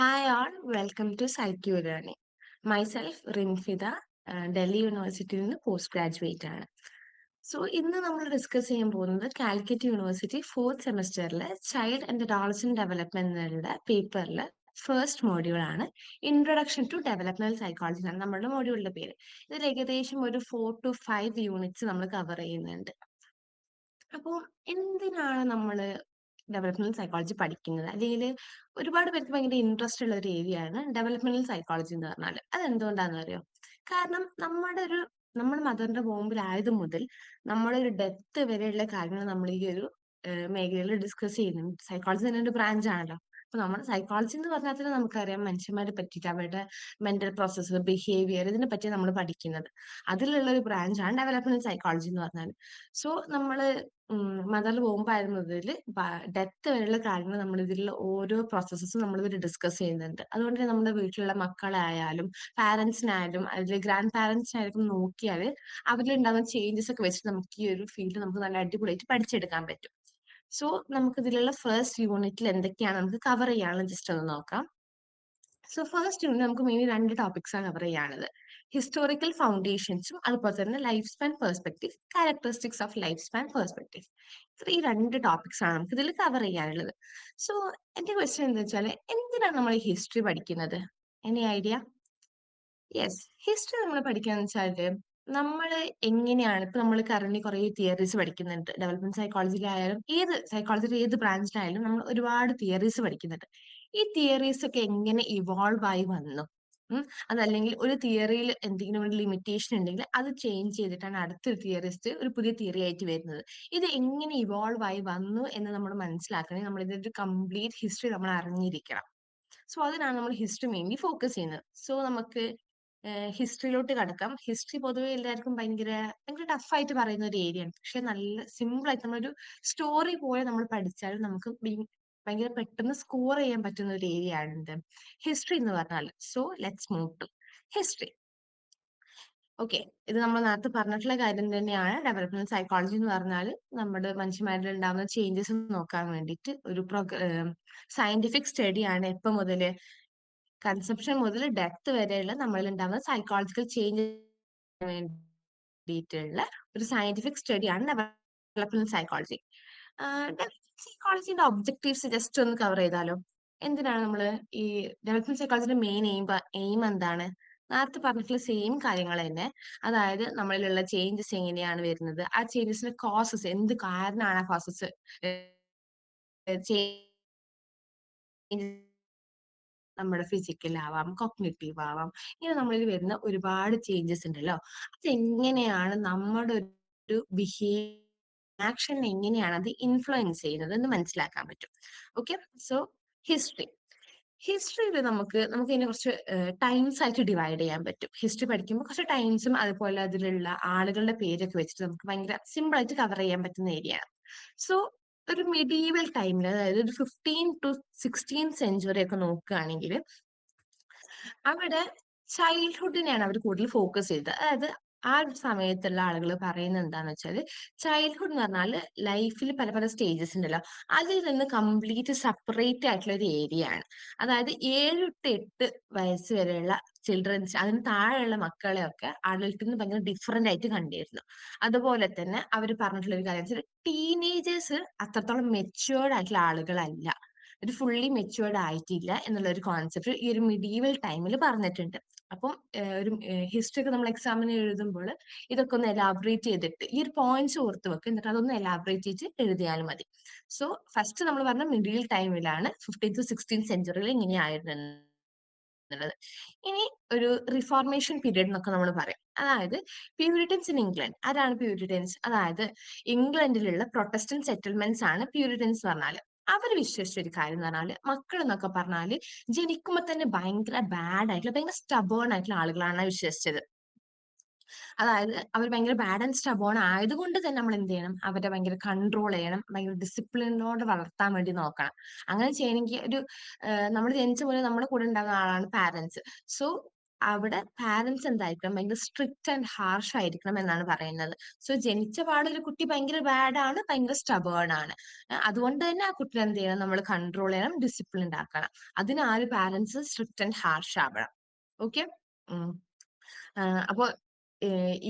Hi all, welcome to Psyche Learning. Myself റിൻഫിദ, Delhi യൂണിവേഴ്സിറ്റിയിൽ നിന്ന് post graduate ആണ്. സോ ഇന്ന് നമ്മൾ ഡിസ്കസ് ചെയ്യാൻ പോകുന്നത് കാലിക്കറ്റ് യൂണിവേഴ്സിറ്റി ഫോർത്ത് സെമസ്റ്ററിലെ ചൈൽഡ് ആൻഡ് അഡോളസന്റ് ഡെവലപ്മെന്റിന്റെ പേപ്പറിലെ ഫസ്റ്റ് മോഡ്യൂൾ ആണ്. ഇൻട്രൊഡക്ഷൻ ടു ഡെവലപ്മെന്റൽ സൈക്കോളജി ആണ് നമ്മുടെ മോഡ്യൂളിന്റെ പേര്. ഇതിൽ ഏകദേശം ഒരു 4 to 5 യൂണിറ്റ്സ് നമ്മൾ കവർ ചെയ്യുന്നുണ്ട്. അപ്പോൾ എന്തിനാണ് നമ്മൾ ഡെവലപ്മെന്റൽ സൈക്കോളജി പഠിക്കുന്നത്? അല്ലെങ്കിൽ ഒരുപാട് പേർക്ക് ഭയങ്കര ഇൻട്രസ്റ്റ് ഉള്ള ഒരു ഏരിയയാണ് ഡെവലപ്മെന്റൽ സൈക്കോളജി എന്ന് പറഞ്ഞാൽ. അതെന്തുകൊണ്ടാണെന്ന് അറിയോ? കാരണം നമ്മുടെ മദറിന്റെ വോമ്പിലായത് മുതൽ നമ്മുടെ ഒരു ഡെത്ത് വരെയുള്ള കാര്യങ്ങൾ നമ്മൾ ഈ ഒരു മേഖലയിൽ ഡിസ്കസ് ചെയ്യുന്നുണ്ട്. സൈക്കോളജി തന്നെ ഒരു ബ്രാഞ്ച് ആണല്ലോ. അപ്പൊ നമ്മുടെ സൈക്കോളജി എന്ന് പറഞ്ഞാൽ തന്നെ നമുക്കറിയാം മനുഷ്യന്മാരെ പറ്റിയിട്ട് അവരുടെ മെന്റൽ പ്രോസസ്സ്, ബിഹേവിയർ ഇതിനെ പറ്റി നമ്മൾ പഠിക്കുന്നത്. അതിലുള്ള ഒരു ബ്രാഞ്ചാണ് ഡെവലപ്മെന്റൽ സൈക്കോളജി എന്ന് പറഞ്ഞാൽ. സോ നമ്മള് മദറിൽ വോമ്പായത് മുതൽ ഡെത്ത് വരെയുള്ള കാര്യങ്ങൾ നമ്മൾ ഇതിലുള്ള ഓരോ പ്രോസസ്സസും നമ്മളിതിൽ ഡിസ്കസ് ചെയ്യുന്നുണ്ട്. അതുകൊണ്ട് തന്നെ നമ്മുടെ വീട്ടിലുള്ള മക്കളായാലും പാരന്റ്സിനായാലും അതിൽ ഗ്രാൻഡ് പാരന്റ്സിനായാലും നോക്കിയാൽ അവരിലുണ്ടാകുന്ന ചേഞ്ചസ് ഒക്കെ വെച്ചിട്ട് നമുക്ക് ഈ ഒരു ഫീൽഡ് നമുക്ക് നല്ല അടിപൊളിയായിട്ട് പഠിച്ചെടുക്കാൻ പറ്റും. സോ നമുക്ക് ഇതിലുള്ള ഫസ്റ്റ് യൂണിറ്റിൽ എന്തൊക്കെയാണ് നമുക്ക് കവർ ചെയ്യാനുള്ളത് ജസ്റ്റ് ഒന്ന് നോക്കാം. സോ ഫസ്റ്റ് യൂണിറ്റ് നമുക്ക് മെയിൻലി 2 ടോപ്പിക്സാണ് കവർ ചെയ്യാനുള്ളത്. ഹിസ്റ്റോറിക്കൽ ഫൗണ്ടേഷൻസും അതുപോലെ തന്നെ life span perspective, characteristics of life span perspective. ഈ 2 ടോപ്പിക്സ് ആണ് നമുക്ക് ഇതിൽ കവർ ചെയ്യാനുള്ളത്. സോ എന്റെ ക്വസ്റ്റ്യൻ എന്താ വെച്ചാൽ എന്തിനാണ് നമ്മൾ ഹിസ്റ്ററി പഠിക്കുന്നത്? Any idea? യെസ്, ഹിസ്റ്ററി നമ്മൾ പഠിക്കാന്ന് വെച്ചാല് നമ്മള് എങ്ങനെയാണ് ഇപ്പൊ നമ്മൾ കറന്റ് കുറെ തിയറീസ് പഠിക്കുന്നുണ്ട്. ഡെവലപ്മെന്റ് സൈക്കോളജിയിലായാലും ഏത് സൈക്കോളജിയുടെ ഏത് ബ്രാഞ്ചിലായാലും നമ്മൾ ഒരുപാട് തിയറീസ് പഠിക്കുന്നുണ്ട്. ഈ തിയറീസ് ഒക്കെ എങ്ങനെ ഇവോൾവ് ആയി വന്നു? അതല്ലെങ്കിൽ ഒരു തിയറിയിൽ എന്തെങ്കിലും ഒരു ലിമിറ്റേഷൻ ഉണ്ടെങ്കിൽ അത് ചേഞ്ച് ചെയ്തിട്ടാണ് അടുത്തൊരു തിയറിസ്റ്റ് ഒരു പുതിയ തിയറി ആയിട്ട് വരുന്നത്. ഇത് എങ്ങനെ ഇവോൾവ് ആയി വന്നു എന്ന് നമ്മൾ മനസ്സിലാക്കണമെങ്കിൽ നമ്മൾ ഇതിന്റെ കംപ്ലീറ്റ് ഹിസ്റ്ററി നമ്മൾ അറിഞ്ഞിരിക്കണം. സോ അതിനാണ് നമ്മൾ ഹിസ്റ്ററി മെയിൻലി ഫോക്കസ് ചെയ്യുന്നത്. സോ നമുക്ക് ഹിസ്റ്ററിയിലോട്ട് കടക്കാം. ഹിസ്റ്ററി പൊതുവെ എല്ലാവർക്കും ഭയങ്കര ഭയങ്കര ടഫായിട്ട് പറയുന്ന ഒരു ഏരിയയാണ്. പക്ഷെ നല്ല സിമ്പിൾ ആയിട്ട് നമ്മളൊരു സ്റ്റോറി പോലെ നമ്മൾ പഠിച്ചാൽ നമുക്ക് ഭയങ്കര പെട്ടെന്ന് സ്കോർ ചെയ്യാൻ പറ്റുന്ന ഒരു ഏരിയ ആണ് എന്ത് ഹിസ്റ്ററി എന്ന് പറഞ്ഞാൽ. So let's move to history. Okay, ഇത് നമ്മൾ നേരത്തെ പറഞ്ഞിട്ടുള്ള കാര്യം തന്നെയാണ്. ഡെവലപ്മെന്റൽ സൈക്കോളജി എന്ന് പറഞ്ഞാൽ നമ്മുടെ മനുഷ്യന്മാരിൽ ഉണ്ടാകുന്ന ചേഞ്ചസ് നോക്കാൻ വേണ്ടിയിട്ട് ഒരു സയന്റിഫിക് സ്റ്റഡിയാണ്. എപ്പോൾ മുതൽ കൺസെപ്ഷൻ മുതൽ ഡെത്ത് വരെയുള്ള നമ്മളിൽ ഉണ്ടാകുന്ന സൈക്കോളജിക്കൽ ചേഞ്ച് വേണ്ടിയിട്ടുള്ള ഒരു സയന്റിഫിക് സ്റ്റഡിയാണ് ഡെവലപ്മെന്റൽ സൈക്കോളജി. ഡെവലപ്മെന്റ് സൈക്കോളജിന്റെ ഒബ്ജക്റ്റീവ്സ് ജസ്റ്റ് ഒന്ന് കവർ ചെയ്താലോ? എന്തിനാണ് നമ്മൾ ഈ ഡെവലപ്മെന്റ് സൈക്കോളജിന്റെ മെയിൻ എയിം എന്താണ്? നേരത്തെ പറഞ്ഞിട്ടുള്ള സെയിം കാര്യങ്ങൾ തന്നെ. അതായത് നമ്മളിലുള്ള ചേഞ്ചസ് എങ്ങനെയാണ് വരുന്നത്, ആ ചേഞ്ചസിന്റെ കോസസ് എന്ത് കാരണമാണ് ആ കോസസ് നമ്മുടെ ഫിസിക്കൽ ആവാം, കോഗ്നിറ്റീവ് ആവാം. ഇങ്ങനെ നമ്മളിൽ വരുന്ന ഒരുപാട് ചേഞ്ചസ് ഉണ്ടല്ലോ. അതെങ്ങനെയാണ് നമ്മുടെ ഒരു ആക്ഷൻ എങ്ങനെയാണ് അത് ഇൻഫ്ലുവൻസ് ചെയ്യുന്നത് എന്ന് മനസ്സിലാക്കാൻ പറ്റും. Okay, so history. ഹിസ്റ്ററിയിൽ നമുക്ക് ഇതിനെ കുറച്ച് ടൈംസ് ആയിട്ട് ഡിവൈഡ് ചെയ്യാൻ പറ്റും. ഹിസ്റ്ററി പഠിക്കുമ്പോൾ കുറച്ച് ടൈംസും അതുപോലെ അതിലുള്ള ആളുകളുടെ പേരൊക്കെ വെച്ചിട്ട് നമുക്ക് ഭയങ്കര സിമ്പിൾ ആയിട്ട് കവർ ചെയ്യാൻ പറ്റുന്ന ഏരിയയാണ്. സോ ഒരു മിഡീവൽ ടൈമിൽ, അതായത് ഒരു 15 to 16 സെഞ്ചുറി ഒക്കെ നോക്കുകയാണെങ്കിൽ അവിടെ ചൈൽഡ്ഹുഡിനെയാണ് അവർ കൂടുതൽ ഫോക്കസ് ചെയ്തത്. അതായത് ആ ഒരു സമയത്തുള്ള ആളുകൾ പറയുന്നത് എന്താന്ന് വെച്ചാല് ചൈൽഡ്ഹുഡ് എന്ന് പറഞ്ഞാൽ ലൈഫിൽ പല പല സ്റ്റേജസ് ഉണ്ടല്ലോ, അതിൽ നിന്ന് കംപ്ലീറ്റ് സെപ്പറേറ്റ് ആയിട്ടുള്ള ഒരു ഏരിയ ആണ്. അതായത് 7 to 8 വയസ്സ് വരെയുള്ള ചിൽഡ്രൻസ്, അതിന് താഴെയുള്ള മക്കളെയൊക്കെ ആളുകൾക്ക് നിന്ന് ഭയങ്കര ഡിഫറെന്റ് ആയിട്ട് കണ്ടിരുന്നു. അതുപോലെ തന്നെ അവർ പറഞ്ഞിട്ടുള്ള ഒരു കാര്യം വെച്ചാൽ ടീനേജേഴ്സ് അത്രത്തോളം മെച്യൂർഡ് ആയിട്ടുള്ള ആളുകളല്ല, ഒരു ഫുള്ളി മെച്യൂർഡ് ആയിട്ടില്ല എന്നുള്ള ഒരു കോൺസെപ്റ്റ് ഈ ഒരു മിഡീവൽ ടൈമിൽ പറഞ്ഞിട്ടുണ്ട്. അപ്പം ഒരു ഹിസ്റ്ററി ഒക്കെ നമ്മൾ എക്സാമിന് എഴുതുമ്പോൾ ഇതൊക്കെ ഒന്ന് എലാബറേറ്റ് ചെയ്തിട്ട് ഈ ഒരു പോയിന്റ്സ് ഓർത്ത് വെക്കുക, എന്നിട്ട് അതൊന്ന് എലാബറേറ്റ് ചെയ്ത് എഴുതിയാലും മതി. സോ ഫസ്റ്റ് നമ്മൾ പറഞ്ഞ മിഡിൽ ടൈമിലാണ് 15 to 16 സെഞ്ചുറിയിൽ ഇങ്ങനെയായിരുന്നു എന്നുള്ളത്. ഇനി ഒരു റിഫോർമേഷൻ പീരീഡ് എന്നൊക്കെ നമ്മൾ പറയും. അതായത് പ്യൂരിറ്റൻസ് ഇൻ ഇംഗ്ലണ്ട്. ആരാണ് പ്യൂരിറ്റൻസ്? അതായത് ഇംഗ്ലണ്ടിലുള്ള പ്രൊട്ടസ്റ്റന്റ് സെറ്റിൽമെന്റ്സ് ആണ് പ്യൂരിറ്റൻസ് എന്ന് പറഞ്ഞാല്. അവർ വിശ്വസിച്ച ഒരു കാര്യം എന്ന് പറഞ്ഞാല് മക്കൾ എന്നൊക്കെ പറഞ്ഞാല് ജനിക്കുമ്പോ തന്നെ ഭയങ്കര ബാഡ് ആയിട്ടുള്ള ഭയങ്കര സ്റ്റബേൺ ആയിട്ടുള്ള ആളുകളാണ് വിശ്വസിച്ചത്. അതായത് അവർ ഭയങ്കര ബാഡ് ആൻഡ് സ്റ്റബേൺ ആയതുകൊണ്ട് തന്നെ നമ്മൾ എന്ത് ചെയ്യണം, അവരെ ഭയങ്കര കൺട്രോൾ ചെയ്യണം, ഭയങ്കര ഡിസിപ്ലിനോട് വളർത്താൻ വേണ്ടി നോക്കണം. അങ്ങനെ ചെയ്യണമെങ്കിൽ ഒരു നമ്മൾ ജനിച്ച പോലെ നമ്മുടെ കൂടെ ഉണ്ടാകുന്ന ആളാണ് പാരന്റ്സ്. സോ അവിടെ പാരന്റ്സ് എന്തായിരിക്കണം, ഭയങ്കര സ്ട്രിക്റ്റ് ആൻഡ് ഹാർഷ് ആയിരിക്കണം എന്നാണ് പറയുന്നത്. സോ ജനിച്ച പാടെ ഒരു കുട്ടി ഭയങ്കര ബാഡ് ആണ്, ഭയങ്കര സ്റ്റബേൺ ആണ്. അതുകൊണ്ട് തന്നെ ആ കുട്ടിയെ എന്ത് ചെയ്യണം, നമ്മൾ കൺട്രോൾ ചെയ്യണം, ഡിസിപ്ലിൻഡ് ആക്കണം. അതിന് ആ ഒരു പാരന്റ്സ് സ്ട്രിക്റ്റ് ആൻഡ് ഹാർഷ് ആവണം. ഓക്കെ. അപ്പോൾ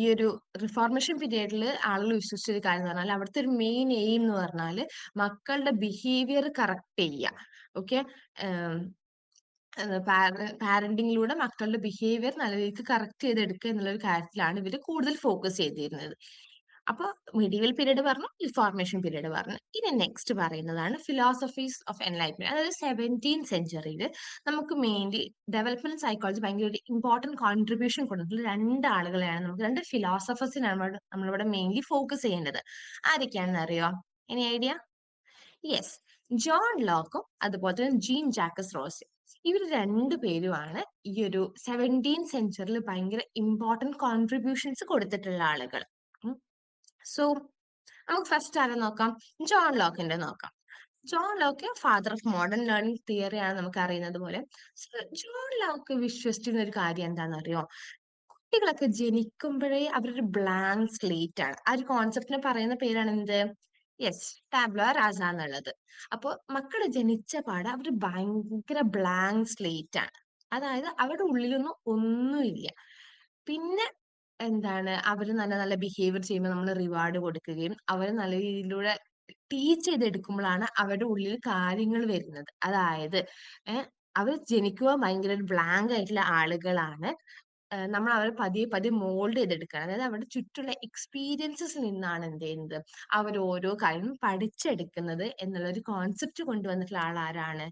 ഈ ഒരു റിഫോർമേഷൻ പീരീഡിൽ ആളുകൾ വിശ്വസിച്ചൊരു കാര്യം എന്ന് പറഞ്ഞാൽ, അവിടുത്തെ ഒരു മെയിൻ എയിം എന്ന് പറഞ്ഞാൽ മക്കളുടെ ബിഹേവിയർ കറക്റ്റ് ചെയ്യുക. ഓക്കെ. പാരന്റിങ്ങിലൂടെ മക്കളുടെ ബിഹേവിയർ നല്ല രീതിക്ക് കറക്റ്റ് ചെയ്തെടുക്കുക എന്നുള്ള ഒരു കാര്യത്തിലാണ് ഇവർ കൂടുതൽ ഫോക്കസ് ചെയ്തിരുന്നത്. അപ്പൊ മിഡീവൽ പീരീഡ് പറഞ്ഞു, റിഫോർമേഷൻ പീരീഡ് പറഞ്ഞു. ഇനി നെക്സ്റ്റ് പറയുന്നതാണ് ഫിലോസഫീസ് ഓഫ് എൻലൈറ്റ്മെന്റ്. അതായത് 17th സെഞ്ചുറിയിൽ നമുക്ക് മെയിൻലി ഡെവലപ്മെന്റ് സൈക്കോളജി ഭയങ്കര ഒരു ഇമ്പോർട്ടന്റ് കോൺട്രിബ്യൂഷൻ കൊടുത്തിട്ടുള്ള രണ്ട് ആളുകളെയാണ്, നമുക്ക് രണ്ട് ഫിലോസഫേഴ്സിനാണ് നമ്മളിവിടെ മെയിൻലി ഫോക്കസ് ചെയ്യേണ്ടത്. ആരൊക്കെയാണെന്ന് അറിയോ? Any idea? യെസ്, ജോൺ ലോക്കും അതുപോലെ തന്നെ ജീൻ ജാക്കസ് റോസും. ഇവർ രണ്ടുപേരുമാണ് ഈ ഒരു 17th സെഞ്ചുറിയിൽ ഭയങ്കര ഇമ്പോർട്ടന്റ് കോൺട്രിബ്യൂഷൻസ് കൊടുത്തിട്ടുള്ള ആളുകൾ. സോ നമുക്ക് ഫസ്റ്റ് ആരെ നോക്കാം? ജോൺ ലോക്കിന്റെ നോക്കാം. John Locke father of modern learning theory ആണ് നമുക്ക് അറിയുന്നത് പോലെ. ജോൺ ലോക്ക് വിശ്വസിച്ചിരുന്ന ഒരു കാര്യം എന്താണെന്നറിയോ? കുട്ടികളൊക്കെ ജനിക്കുമ്പോഴേ അവരൊരു ബ്ലാങ്ക് സ്ലേറ്റ് ആണ്. ആ ഒരു കോൺസെപ്റ്റിനെ പറയുന്ന പേരാണ് എന്ത്? യെസ്, ടാബ്ല റാസ എന്നുള്ളത്. അപ്പൊ മക്കള് ജനിച്ച പാടെ അവര് ഭയങ്കര ബ്ലാങ്ക് സ്ലേറ്റ് ആണ്. അതായത് അവരുടെ ഉള്ളിലൊന്നും ഒന്നുമില്ല. പിന്നെ എന്താണ്, അവര് നല്ല നല്ല ബിഹേവിയർ ചെയ്യുമ്പോൾ നമ്മൾ റിവാർഡ് കൊടുക്കുകയും അവരെ നല്ല രീതിയിലൂടെ ടീച്ച് ചെയ്തെടുക്കുമ്പോഴാണ് അവരുടെ ഉള്ളിൽ കാര്യങ്ങൾ വരുന്നത്. അതായത് അവർ ജനിക്കുമ്പോൾ ഭയങ്കര ഒരു ബ്ലാങ്ക് ആയിട്ടുള്ള ആളുകളാണ്. നമ്മൾ അവരെ പതിയെ പതിയെ മോൾഡ് ചെയ്തെടുക്കുകയാണ്. അതായത് അവരുടെ ചുറ്റുള്ള എക്സ്പീരിയൻസസിൽ നിന്നാണ് എന്ത് ചെയ്യുന്നത്, അവർ ഓരോ കാര്യവും പഠിച്ചെടുക്കുന്നത് എന്നുള്ള ഒരു കോൺസെപ്റ്റ് കൊണ്ടുവന്നിട്ടുള്ള ആൾ ആരാണ്?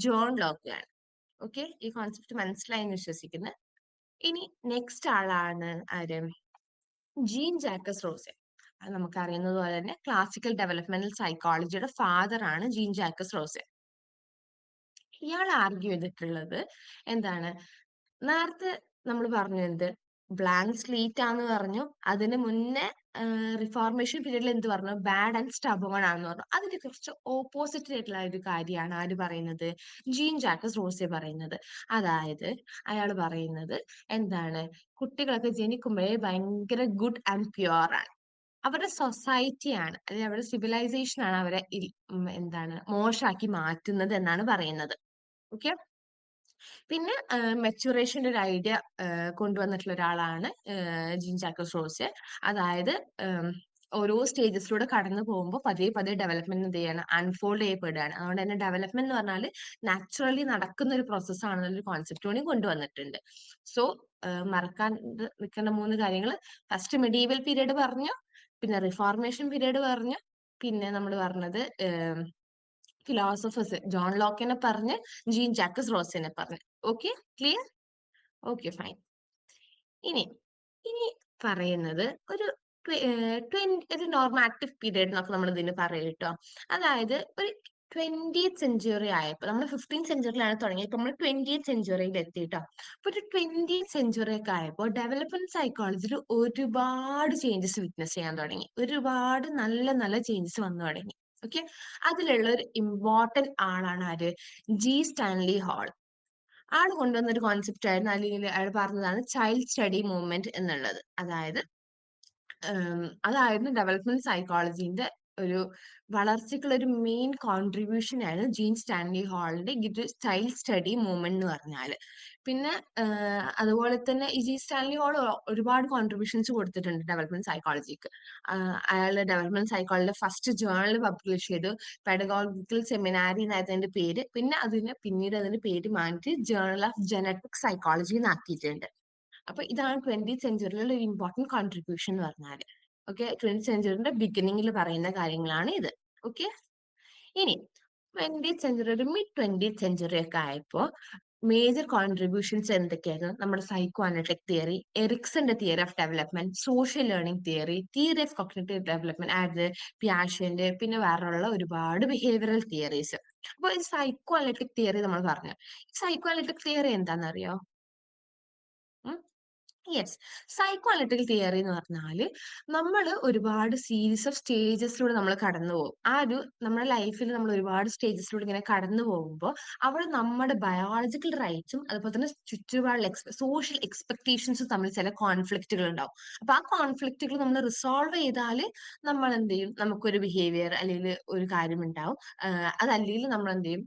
ജോൺ ലോക്ക് ആണ്. ഓക്കെ, ഈ കോൺസെപ്റ്റ് മനസ്സിലായി എന്ന് വിശ്വസിക്കുന്നു. ഇനി നെക്സ്റ്റ് ആളാണ് ആര്? Jean Jacques Rousseau. അത് നമുക്ക് അറിയുന്നത് പോലെ തന്നെ ക്ലാസിക്കൽ ഡെവലപ്മെന്റൽ സൈക്കോളജിയുടെ ഫാദർ ആണ് ജീൻ ജാക്കസ് റോസെ. ഇയാൾ ആർഗ്യൂ ചെയ്തിട്ടുള്ളത് എന്താണ്? നേരത്തെ നമ്മൾ പറഞ്ഞു എന്ത്, ബ്ലാങ്ക് സ്ലീറ്റ് ആന്ന് പറഞ്ഞു. അതിന് മുന്നേ റിഫോർമേഷൻ പീരീഡിൽ എന്ത് പറഞ്ഞു? ബാഡ് ആൻഡ് സ്റ്റബേൺ ആണെന്ന് പറഞ്ഞു. അതിന്റെ കുറച്ച് ഓപ്പോസിറ്റ് ആയിട്ടുള്ള ഒരു കാര്യമാണ് ആര് പറയുന്നത്? ജീൻ ജാക്കസ് റോസെ പറയുന്നത്. അതായത് അയാൾ പറയുന്നത് എന്താണ്, കുട്ടികളൊക്കെ ജനിക്കുമ്പോഴേ ഭയങ്കര ഗുഡ് ആൻഡ് പ്യുവർ ആണ്. അവരുടെ സൊസൈറ്റിയാണ് അല്ലെങ്കിൽ അവരുടെ സിവിലൈസേഷൻ ആണ് അവരെ എന്താണ് മോശമാക്കി മാറ്റുന്നത് എന്നാണ് പറയുന്നത്. ഓക്കെ. പിന്നെ മെച്ചുറേഷന്റെ ഒരു ഐഡിയ കൊണ്ടുവന്നിട്ടുള്ള ഒരാളാണ് ജീൻ ജാക്കസ് റോസ്. അതായത് ഓരോ സ്റ്റേജസിലൂടെ കടന്നു പോകുമ്പോൾ പതിയെ പതിയെ ഡെവലപ്മെന്റ് എന്ത് ചെയ്യാണ്, അൺഫോൾഡ് ചെയ്യപ്പെടുകയാണ്. അതുകൊണ്ട് തന്നെ ഡെവലപ്മെന്റ് എന്ന് പറഞ്ഞാൽ നാച്ചുറലി നടക്കുന്ന ഒരു പ്രോസസ് ആണെന്നൊരു കോൺസെപ്റ്റ് കൂടി കൊണ്ടുവന്നിട്ടുണ്ട്. സോ മറക്കാൻ നിൽക്കുന്ന മൂന്ന് കാര്യങ്ങൾ: ഫസ്റ്റ് മെഡീവൽ പീരീഡ് പറഞ്ഞു, പിന്നെ റിഫോർമേഷൻ പീരീഡ് പറഞ്ഞു, പിന്നെ നമ്മൾ പറഞ്ഞത് ഫിലോസഫേഴ്സ് ജോൺ ലോക്കിനെ പറഞ്ഞ് ജീൻ ജാക്കസ് റോസിനെ പറഞ്ഞ്. Okay, clear? Okay, fine. ഇനി ഇനി പറയുന്നത് ഒരു ഒരു നോർമാറ്റീവ് പീരീഡ് എന്നൊക്കെ നമ്മൾ ഇതിന് പറയും കേട്ടോ. അതായത് ഒരു 20th സെഞ്ചുറി ആയപ്പോ, നമ്മൾ 15th സെഞ്ചുറിയിലാണ് തുടങ്ങിയത്, ഇപ്പൊ നമ്മൾ 20th സെഞ്ചുറിയിൽ എത്തി കേട്ടോ. അപ്പൊ ഒരു 20th സെഞ്ചുറി ഒക്കെ ആയപ്പോൾ ഡെവലപ്മെന്റ് സൈക്കോളജിയിൽ ഒരുപാട് ചേഞ്ചസ് വിറ്റ്നസ് ചെയ്യാൻ തുടങ്ങി. ഒരുപാട് നല്ല നല്ല ചേഞ്ചസ് വന്നു തുടങ്ങി. ഓക്കെ. അതിലുള്ള ഒരു ഇമ്പോർട്ടന്റ് ആളാണ് ആര്? G Stanley hall. ആള് കൊണ്ടുവന്ന ഒരു കോൺസെപ്റ്റ് ആയിരുന്നു, അല്ലെങ്കിൽ അയാൾ പറഞ്ഞതാണ് ചൈൽഡ് സ്റ്റഡി മൂവ്മെന്റ് എന്നുള്ളത്. അതായിരുന്നു ഡെവലപ്മെന്റ് സൈക്കോളജിന്റെ ഒരു വളർച്ചയ്ക്കുള്ള ഒരു മെയിൻ കോൺട്രിബ്യൂഷൻ ആയിരുന്നു ജീൻ സ്റ്റാൻലി ഹാളിന്റെ ഈ ഒരു ചൈൽഡ് സ്റ്റഡി മൂവ്മെന്റ് എന്ന് പറഞ്ഞാല്. പിന്നെ അതുപോലെ തന്നെ ഈ ജീൻ സ്റ്റാൻലി ഹാൾ ഒരുപാട് കോൺട്രിബ്യൂഷൻസ് കൊടുത്തിട്ടുണ്ട് ഡെവലപ്മെന്റ് സൈക്കോളജിക്ക്. അയാൾ ഡെവലപ്മെന്റ് സൈക്കോളജിയുടെ ഫസ്റ്റ് ജേർണൽ പബ്ലിഷ് ചെയ്തു. പെഡഗോഗിക്കൽ സെമിനാരി എന്നായിരുന്നു അതിന്റെ പേര്. പിന്നെ പിന്നീട് അതിന്റെ പേര് മാറ്റി ജേർണൽ ഓഫ് ജനറ്റിക് സൈക്കോളജി എന്നാക്കിയിട്ടുണ്ട്. അപ്പൊ ഇതാണ് 20th സെഞ്ചുറിയിലുള്ള ഒരു ഇമ്പോർട്ടന്റ് കോൺട്രിബ്യൂഷൻ എന്ന് പറഞ്ഞാല്. ഓക്കെ, 20th സെഞ്ചുറിന്റെ ബിഗിനിങ്ങിൽ പറയുന്ന കാര്യങ്ങളാണ് ഇത്. ഓക്കെ. ഇനി 20th സെഞ്ചുറി, ഒരു മിഡ് 20th സെഞ്ചുറി ഒക്കെ ആയപ്പോ മേജർ കോൺട്രിബ്യൂഷൻസ് എന്തൊക്കെയായിരുന്നു? നമ്മുടെ സൈക്കോ അനലിറ്റിക് തിയറി, എറിക്സന്റെ theory of development, social learning theory, theory of cognitive development, അത് പിയാഷന്റെ, പിന്നെ വേറെയുള്ള ഒരുപാട് ബിഹേവിയറൽ തിയറീസ്. അപ്പൊ ഈ സൈക്കോ അനലിറ്റിക് തിയറി നമ്മൾ പറഞ്ഞു. സൈക്കോ അനലിറ്റിക് തിയറി എന്താണെന്നറിയോ? യെസ്. സൈക്കോ അനലിറ്റിക്കൽ തിയറി എന്ന് പറഞ്ഞാല്, നമ്മള് ഒരുപാട് സീരീസ് ഓഫ് സ്റ്റേജസിലൂടെ നമ്മള് കടന്നു പോകും. ആ ഒരു നമ്മുടെ ലൈഫിൽ നമ്മൾ ഒരുപാട് സ്റ്റേജസിലൂടെ ഇങ്ങനെ കടന്നു പോകുമ്പോ, അവിടെ നമ്മുടെ ബയോളജിക്കൽ റൈറ്റ്സും അതുപോലെ തന്നെ ചുറ്റുപാടുള്ള സോഷ്യൽ എക്സ്പെക്ടേഷൻസും തമ്മിൽ ചില കോൺഫ്ലിക്റ്റുകൾ ഉണ്ടാവും. അപ്പൊ ആ കോൺഫ്ലിക്റ്റുകൾ നമ്മൾ റിസോൾവ് ചെയ്താല് നമ്മൾ എന്ത് ചെയ്യും? നമുക്കൊരു ബിഹേവിയർ അല്ലെങ്കിൽ ഒരു കാര്യം ഉണ്ടാവും. അതല്ലെങ്കിൽ നമ്മൾ എന്ത് ചെയ്യും?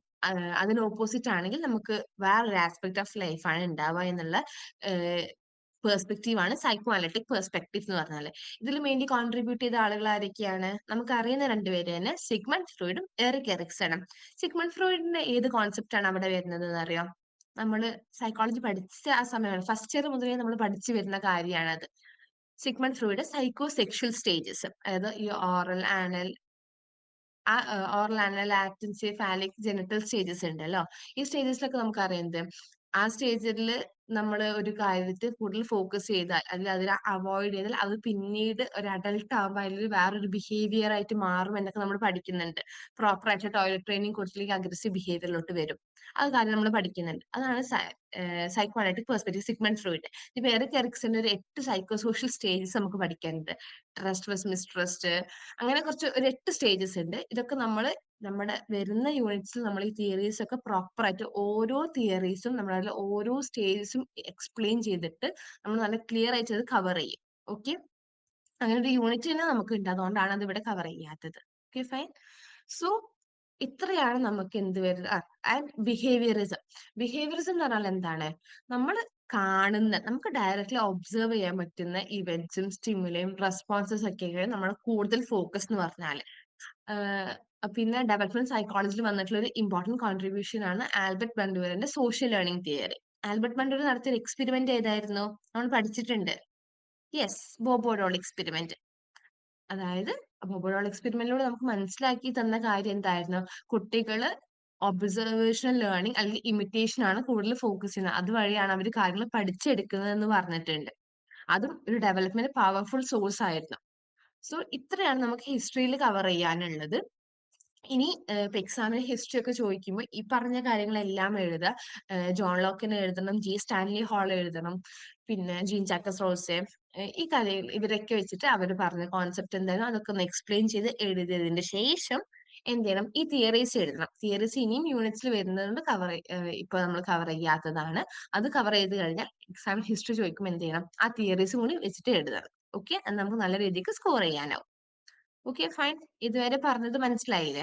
അതിന് ഓപ്പോസിറ്റ് ആണെങ്കിൽ നമുക്ക് വേറൊരു ആസ്പെക്ട് ഓഫ് ലൈഫാണ് ഉണ്ടാവുക എന്നുള്ള ഏഹ് പെർസ്പെക്റ്റീവ് ആണ് സൈക്കോ അനലിറ്റിക് പെർസ്പെക്റ്റീവ് എന്ന് പറഞ്ഞാല്. ഇതിൽ മെയിൻലി കോൺട്രിബ്യൂട്ട് ചെയ്ത ആളുകൾ ആരൊക്കെയാണ്? നമുക്കറിയുന്ന രണ്ടുപേര് തന്നെ സിഗ്മണ്ട് ഫ്രോയിഡും എറിക് എറിക്സണും. സിഗ്മണ്ട് ഫ്രോയിഡിന്റെ ഏത് കോൺസെപ്റ്റ് ആണ് അവിടെ വരുന്നത് എന്നറിയോ? നമ്മള് സൈക്കോളജി പഠിച്ച ആ സമയമാണ് ഫസ്റ്റ് ഇയർ മുതലേ നമ്മൾ പഠിച്ചു വരുന്ന കാര്യമാണത്. Sigmund Freud psycho sexual stages, അതായത് ഈ oral anal oral anal latency phallic genital stages ഉണ്ടല്ലോ. ഈ സ്റ്റേജസിലൊക്കെ നമുക്കറിയാം എന്ത് ആ സ്റ്റേജിൽ നമ്മൾ ഒരു കാര്യത്തിൽ കൂടുതൽ ഫോക്കസ് ചെയ്താൽ അല്ലെങ്കിൽ അതിനെ അവോയ്ഡ് ചെയ്താൽ അത് പിന്നീട് ഒരു അഡൾട്ട് ആകുമ്പോൾ അതിൽ വേറൊരു ബിഹേവിയർ ആയിട്ട് മാറും എന്നൊക്കെ നമ്മൾ പഠിക്കുന്നുണ്ട്. പ്രോപ്പർ ആയിട്ട് ടോയ്ലറ്റ് ട്രെയിനിങ് കൊടുത്തില്ലെങ്കിൽ അഗ്രസീവ് ബിഹേവിയറിലോട്ട് വരും. അത് കാര്യം നമ്മൾ പഠിക്കുന്നുണ്ട്. അതാണ് psycho analytic perspective Sigmund Freud. ഇപ്പൊ എറിക് എറിക്സന്റെ ഒരു 8 സൈക്കോ സോഷ്യൽ സ്റ്റേജസ് നമുക്ക് പഠിക്കാനുണ്ട്. ട്രസ്റ്റ് വെസ് മിസ്ട്രസ്റ്റ്, അങ്ങനെ കുറച്ച് ഒരു 8 സ്റ്റേജസ് ഉണ്ട്. ഇതൊക്കെ നമ്മള് നമ്മുടെ വരുന്ന യൂണിറ്റ്സിൽ നമ്മൾ ഈ തിയറീസ് ഒക്കെ പ്രോപ്പർ ആയിട്ട് ഓരോ തിയറീസും നമ്മളതിലെ ഓരോ സ്റ്റേജസും എക്സ്പ്ലെയിൻ ചെയ്തിട്ട് നമ്മൾ നല്ല ക്ലിയർ ആയിട്ട് അത് കവർ ചെയ്യും. ഓക്കെ, അങ്ങനെ ഒരു യൂണിറ്റ് തന്നെ നമുക്ക് ഉണ്ട്. അതുകൊണ്ടാണ് അത് ഇവിടെ കവർ ചെയ്യാത്തത്. Okay fine. സോ ഇത്രയാണ് നമുക്ക് എന്ത് വരുന്നത്. And behaviourism. ബിഹേവിയറിസം എന്ന് പറഞ്ഞാൽ എന്താണ്? നമ്മൾ കാണുന്ന, നമുക്ക് ഡയറക്റ്റ്ലി ഒബ്സർവ് ചെയ്യാൻ പറ്റുന്ന ഇവന്റ്സും സ്റ്റിമുലയും റെസ്പോൺസസ് ഒക്കെയാണ് നമ്മൾ കൂടുതൽ ഫോക്കസ് എന്ന് പറഞ്ഞാല്. ആഹ് പിന്നെ ഡെവലപ്മെന്റ് സൈക്കോളജിയിൽ വന്നിട്ടുള്ള ഒരു ഇമ്പോർട്ടന്റ് കോൺട്രിബ്യൂഷൻ ആണ് ആൽബർട്ട് ബണ്ടൂരിന്റെ social learning theory. Albert Bandura നടത്തിയ ഒരു എക്സ്പെരിമെന്റ് ഏതായിരുന്നു? നമ്മൾ പഠിച്ചിട്ടുണ്ട്. Yes, Bobo doll experiment. അതായത് ബോബോഡോൾ എക്സ്പെരിമെന്റിലൂടെ നമുക്ക് മനസ്സിലാക്കി തന്ന കാര്യം എന്തായിരുന്നു? കുട്ടികള് ഒബ്സർവേഷൻ ലേണിംഗ് അല്ലെങ്കിൽ ഇമിറ്റേഷൻ ആണ് കൂടുതൽ ഫോക്കസ് ചെയ്യുന്നത്. അതുവഴിയാണ് അവർ കാര്യങ്ങൾ പഠിച്ചെടുക്കുന്നത് എന്ന് പറഞ്ഞിട്ടുണ്ട്. അതും ഒരു ഡെവലപ്മെന്റ് പവർഫുൾ സോഴ്സ് ആയിരുന്നു. സോ ഇത്രയാണ് നമുക്ക് ഹിസ്റ്ററിയിൽ കവർ ചെയ്യാനുള്ളത്. ഇനി ഇപ്പൊ എക്സാമിന് ഹിസ്റ്ററി ഒക്കെ ചോദിക്കുമ്പോൾ ഈ പറഞ്ഞ കാര്യങ്ങളെല്ലാം എഴുതുക. ജോൺ ലോക്കിന് എഴുതണം, ജി സ്റ്റാൻലി ഹാൾ എഴുതണം, പിന്നെ ജീൻ ജാക്കസ് റോസെ, ഈ കഥയിൽ ഇവരൊക്കെ വെച്ചിട്ട് അവർ പറഞ്ഞ കോൺസെപ്റ്റ് എന്തായാലും അതൊക്കെ ഒന്ന് എക്സ്പ്ലെയിൻ ചെയ്ത് എഴുതിയതിന്റെ ശേഷം എന്ത് ചെയ്യണം? ഈ തിയറീസ് എഴുതണം. തിയറീസ് ഇനിയും യൂണിറ്റ്സിൽ വരുന്നതുകൊണ്ട് ഇപ്പൊ നമ്മൾ കവർ ചെയ്യാത്തതാണ്. അത് കവർ ചെയ്ത് കഴിഞ്ഞാൽ എക്സാം ഹിസ്റ്ററി ചോദിക്കുമ്പോൾ എന്ത് ചെയ്യണം? ആ തിയറീസും കൂടി വെച്ചിട്ട് എഴുതണം. ഓക്കെ, നമുക്ക് നല്ല രീതിക്ക് സ്കോർ ചെയ്യാനാവും. Okay fine. ഇതുവരെ പറഞ്ഞത് മനസ്സിലായില്ലേ?